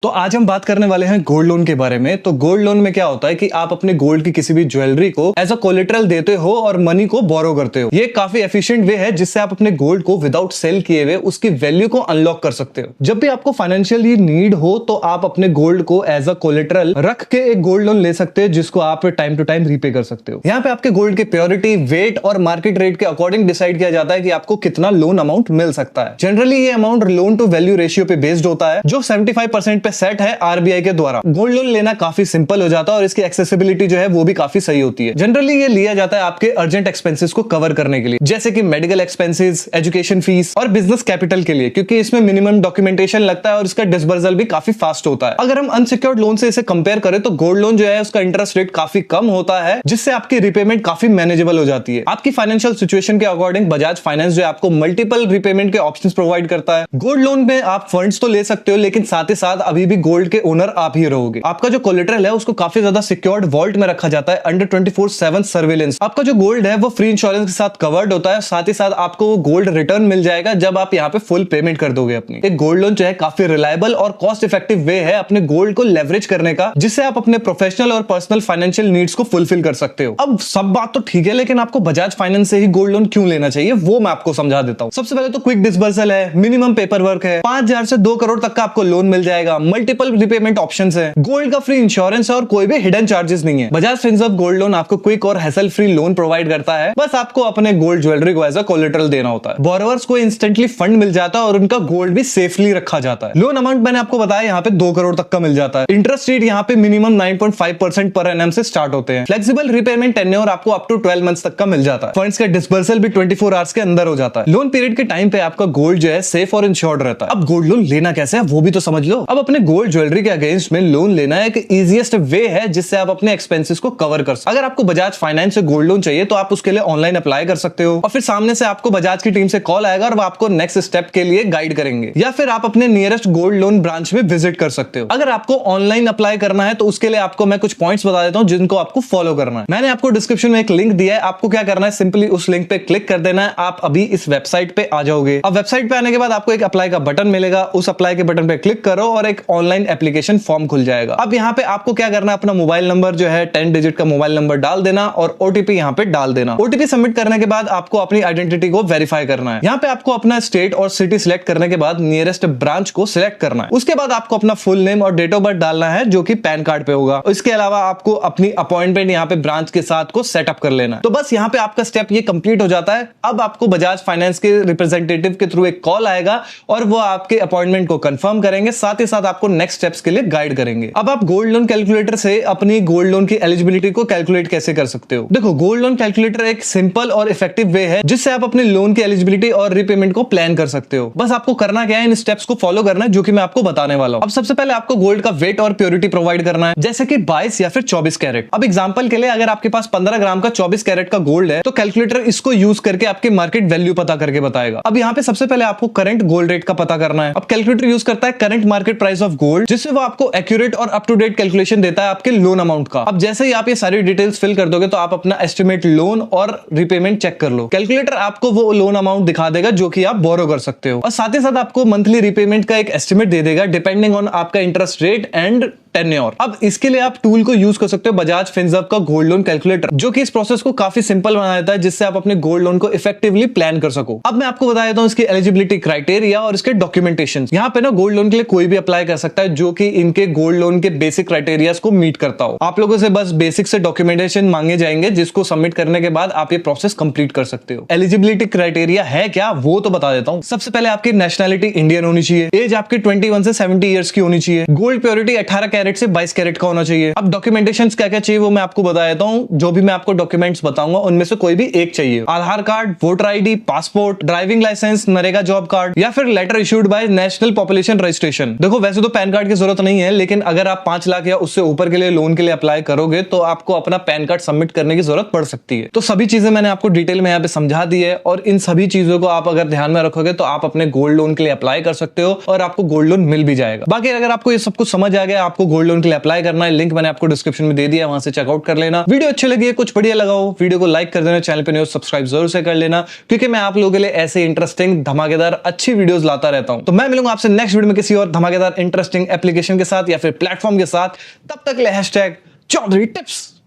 तो आज हम बात करने वाले हैं गोल्ड लोन के बारे में। तो गोल्ड लोन में क्या होता है कि आप अपने गोल्ड की किसी भी ज्वेलरी को एज अ कोलेटरल देते हो और मनी को बोरो करते हो। ये काफी एफिशिएंट वे है जिससे आप अपने गोल्ड को विदाउट सेल किए हुए उसकी वैल्यू को अनलॉक कर सकते हो। जब भी आपको फाइनेंशियली नीड हो तो आप अपने गोल्ड को एज अ कोलेटरल रख के एक गोल्ड लोन ले सकते हो जिसको आप टाइम टू टाइम रीपे कर सकते हो। यहाँ पे आपके गोल्ड की प्योरिटी, वेट और मार्केट रेट के अकॉर्डिंग डिसाइड किया जाता है कि आपको कितना लोन अमाउंट मिल सकता है। जनरली ये amount loan to value ratio पे बेस्ड होता है जो 75% पे सेट है आरबीआई के द्वारा। गोल्ड लोन लेना काफी सिंपल हो जाता है और इसकी एक्सेसिबिलिटी जो है वो भी काफी सही होती है। जनरली ये लिया जाता है आपके अर्जेंट एक्सपेंसेस को कवर करने के लिए, जैसे कि मेडिकल एक्सपेंसेस, एजुकेशन फीस और बिजनेस कैपिटल के लिए, क्योंकि इसमें मिनिमम डॉक्यूमेंटेशन लगता है और इसका डिसबर्सल भी काफी फास्ट होता है। अगर हम अनसिक्योर्ड लोन से इसे कंपेयर करें तो गोल्ड लोन जो है उसका इंटरेस्ट रेट काफी कम होता है, जिससे आपकी रिपेमेंट काफी मैनेजेबल हो जाती है। आपकी फाइनेंशियल सिचुएशन के अकॉर्डिंग बजाज फाइनेंस जो है आपको मल्टीपल रिपेमेंट के ऑप्शंस प्रोवाइड करता है। गोल्ड लोन में आप फंड्स तो ले सकते हो, लेकिन साथ ही साथ अभी भी गोल्ड के ओनर आप ही रहोगे। आपका जो कोलेटरल है उसको काफी ज्यादा सिक्योर्ड वॉल्ट में रखा जाता है अंडर 24/7 सर्वेलेंस। आपका जो गोल्ड है वो फ्री इंश्योरेंस के साथ कवर्ड होता है। साथ ही साथ आपको वो गोल्ड रिटर्न मिल जाएगा जब आप यहाँ पे फुल पेमेंट कर दोगे अपनी। एक गोल्ड लोन जो है काफी रिलायबल और कॉस्ट इफेक्टिव वे है अपने गोल्ड को लेवरेज करने का, जिससे आप अपने प्रोफेशनल और पर्सनल फाइनेंशियल नीड्स को फुलफिल कर सकते हो। अब सब बात तो ठीक है, लेकिन आपको बजाज फाइनेंस से ही गोल्ड लोन क्यों लेना चाहिए वो मैं आपको समझा देता हूँ। सबसे पहले तो क्विक डिसबर्सल है, मिनिमम पेपर वर्क है, 5,000 से 2 करोड़ तक का आपको लोन मिल जाएगा, मल्टीपल रिपेमेंट ऑप्शंस है, गोल्ड का फ्री इंश्योरेंस है और कोई भी हिडन चार्जेस नहीं है। बजाज फिनसर्व गोल्ड लोन आपको क्विक और हैसल फ्री लोन प्रोवाइड करता है। बस आपको अपने गोल्ड ज्वेलरी को एज अ कोलेटरल देना होता है। बोरोवर्स को इंस्टेंटली फंड मिल जाता है और उनका गोल्ड भी सेफली रखा जाता है। लोन अमाउंट मैंने आपको बताया यहाँ पे 2 करोड़ तक का मिल जाता है। इंटरेस्ट रेट यहाँ पे मिनिमम 9.5% पर एनएम से स्टार्ट होते हैं। फ्लेक्सिबल रिपेमेंट टेन्योर आपको अप टू 12 मंथ्स तक का मिल जाता है। फंड्स का डिस्बर्सल भी 24 आवर्स के अंदर हो जाता है। लोन पीरियड के टाइम पे आपका गोल्ड जो है सेफ और इंश्योर्ड रहता है। अब गोल्ड लोन लेना कैसे है वो भी तो समझ लो। अब अपने गोल्ड ज्वेलरी के अगेंस्ट में लोन लेना एक इजीएस्ट वे है जिससे आप अपने एक्सपेंसेस को कवर कर सकते हो। अगर आपको बजाज फाइनेंस से गोल्ड लोन चाहिए तो आप उसके लिए ऑनलाइन अप्लाई कर सकते हो और फिर सामने से आपको बजाज की टीम से कॉल आएगा और वो आपको नेक्स्ट स्टेप के लिए गाइड करेंगे, या फिर आप अपने नियरेस्ट गोल्ड लोन ब्रांच में विजिट कर सकते हो। अगर आपको ऑनलाइन अप्लाई करना है तो उसके लिए आपको मैं कुछ पॉइंट्स बता देता हूं जिनको आपको फॉलो करना है। मैंने आपको डिस्क्रिप्शन में एक लिंक दिया है, आपको क्या करना है, सिंपली उस लिंक पे क्लिक कर देना है। आप अभी इस वेबसाइट पे आ जाओगे। अब वेबसाइट पे आने के बाद आपको एक अप्लाई का बटन मिलेगा, उस अप्लाई के बटन पे क्लिक करो और एक ऑनलाइन एप्लीकेशन फॉर्म खुल जाएगा। अब यहाँ पे आपको क्या करना है, अपना मोबाइल नंबर जो है 10 डिजिट का मोबाइल नंबर डाल देना और ओटीपी यहाँ पे डाल देना। ओटीपी सबमिट करने के बाद आपको अपनी आइडेंटिटी को वेरीफाई करना है। यहाँ पे आपको अपना स्टेट और सिटी सिलेक्ट करने के बाद नियरेस्ट ब्रांच को सिलेक्ट करना है। उसके बाद आपको अपना फुल नेम और डेट ऑफ बर्थ डालना है जो कि पैन कार्ड पे होगा। इसके अलावा आपको अपनी अपॉइंटमेंट यहाँ पे ब्रांच के साथ को सेटअप कर लेना है। तो बस यहाँ पे आपका स्टेप ये कंप्लीट हो जाता है। अब आपको बजाज फाइनेंस के रिप्रेजेंटेटिव के थ्रू एक कॉल आएगा और वो आपके अपॉइंटमेंट को कंफर्म करेंगे, साथ ही साथ आपको नेक्स्ट स्टेप्स के लिए गाइड करेंगे। अब आप गोल्ड लोन कैलकुलेटर से अपनी गोल्ड लोन की एलिजिबिलिटी को कैलकुलेट कैसे कर सकते हो। देखो, गोल्ड लोन कैलकुलेटर एक सिंपल और इफेक्टिव वे है जिससे आप अपने लोन की एलिजिबिलिटी और रीपेमेंट को प्लान कर सकते हो। बस आपको करना क्या है, इन स्टेप्स को फॉलो करना है जो कि मैं आपको बताने वाला हूं। अब सबसे पहले आपको गोल्ड का वेट और प्योरिटी प्रोवाइड करना है, जैसे कि 22 या फिर 24 कैरेट। अब एग्जांपल के लिए अगर आपके पास 15 ग्राम का 24 कैरेट का गोल्ड है तो कैलकुलेटर इसको यूज करके आपके मार्केट वैल्यू पता करके बताएगा। अब यहाँ पे सबसे पहले आपको करंट गोल्ड रेट का पता करना है। अब कैलकुलेटर यूज करता है current market price of gold, जिससे वो आपको एक्यूरेट और अप टू डेट कैलकुलेशन देता है आपके लोन अमाउंट का। अब जैसे ही आप ये सारी डिटेल्स फिल कर दोगे तो आप अपना एस्टिमेट लोन और रीपेमेंट चेक कर लो। कैलकुलेटर आपको वो लोन अमाउंट दिखा देगा जो कि आप बोरो कर सकते हो और साथ ही साथ आपको मंथली रीपेमेंट का एक एस्टिमेट दे देगा डिपेंडिंग ऑन आपका इंटरेस्ट रेट एंड टेन्योर। अब इसके लिए आप टूल को यूज कर सकते हो बजाज फिनसर्व का गोल्ड लोन कैलकुलेटर, जो कि इस प्रोसेस को काफी सिंपल बना देता है जिससे आप अपने गोल्ड लोन को इफेक्टिवली प्लान कर सको। अब मैं आपको बता देता हूं इसकी एलिजिबिलिटी क्राइटेरिया और इसके डॉक्यूमेंटेशन। यहाँ पे ना गोल्ड लोन के लिए कोई भी अप्लाई कर सकता है जो कि इनके गोल्ड लोन के बेसिक क्राइटेरियाज को मीट करता हो। आप लोगों से बस बेसिक से डॉक्यूमेंटेशन मांगे जाएंगे जिसको सबमिट करने के बाद आप ये प्रोसेस कंप्लीट कर सकते हो। एलिजिबिलिटी क्राइटेरिया है क्या वो तो बता देता हूँ। सबसे पहले आपकी नेशनलिटी इंडियन होनी चाहिए, एज आपकी 21 से 70 ईयर्स की होनी चाहिए, गोल्ड प्योरिटी 18 कैरेट से 22 कैरेट का होना चाहिए। अब डॉक्यूमेंटेशन क्या क्या चाहिए वो मैं आपको बता देता हूँ। जो भी मैं आपको डॉक्यूमेंट्स बताऊंगा उनमें से कोई भी एक चाहिए। Aadhaar card, voter ID, passport, driving licence, NREGA job card या फिर letter issued by national population registration. देखो, वैसे तो पैन कार्ड की जरूरत नहीं है, लेकिन अगर आप 5 लाख या उससे ऊपर के लिए लोन के लिए अप्लाई करोगे तो आपको अपना पैन कार्ड सबमिट करने की जरूरत पड़ सकती है। तो सभी चीजें मैंने आपको डिटेल में यहाँ पे समझा दी है और इन सभी चीजों को आप अगर ध्यान में रखोगे तो आप अपने गोल्ड लोन के लिए अप्लाई कर सकते हो और आपको गोल्ड लोन मिल भी जाएगा। बाकी अगर आपको ये सब कुछ समझ आ गया, आपको गोल्ड लोन के लिए अप्लाई करना है, लिंक मैंने आपको डिस्क्रिप्शन में दे दिया, वहां से चेकआउट कर लेना। वीडियो अच्छी लगी है, कुछ बढ़िया लगा हो, वीडियो को लाइक कर देना, चैनल पे नहीं हो सब्सक्राइब जरूर से कर लेना, क्योंकि मैं आप लोगों के लिए ऐसे इंटरेस्टिंग धमाकेदार अच्छी वीडियोस लाता रहता हूं। तो मैं मिलूंगा आपसे नेक्स्ट वीडियो में किसी और धमाकेदार इंटरेस्टिंग एप्लीकेशन के साथ या फिर प्लेटफॉर्म के साथ। तब तक ले #चौधरी टिप्स।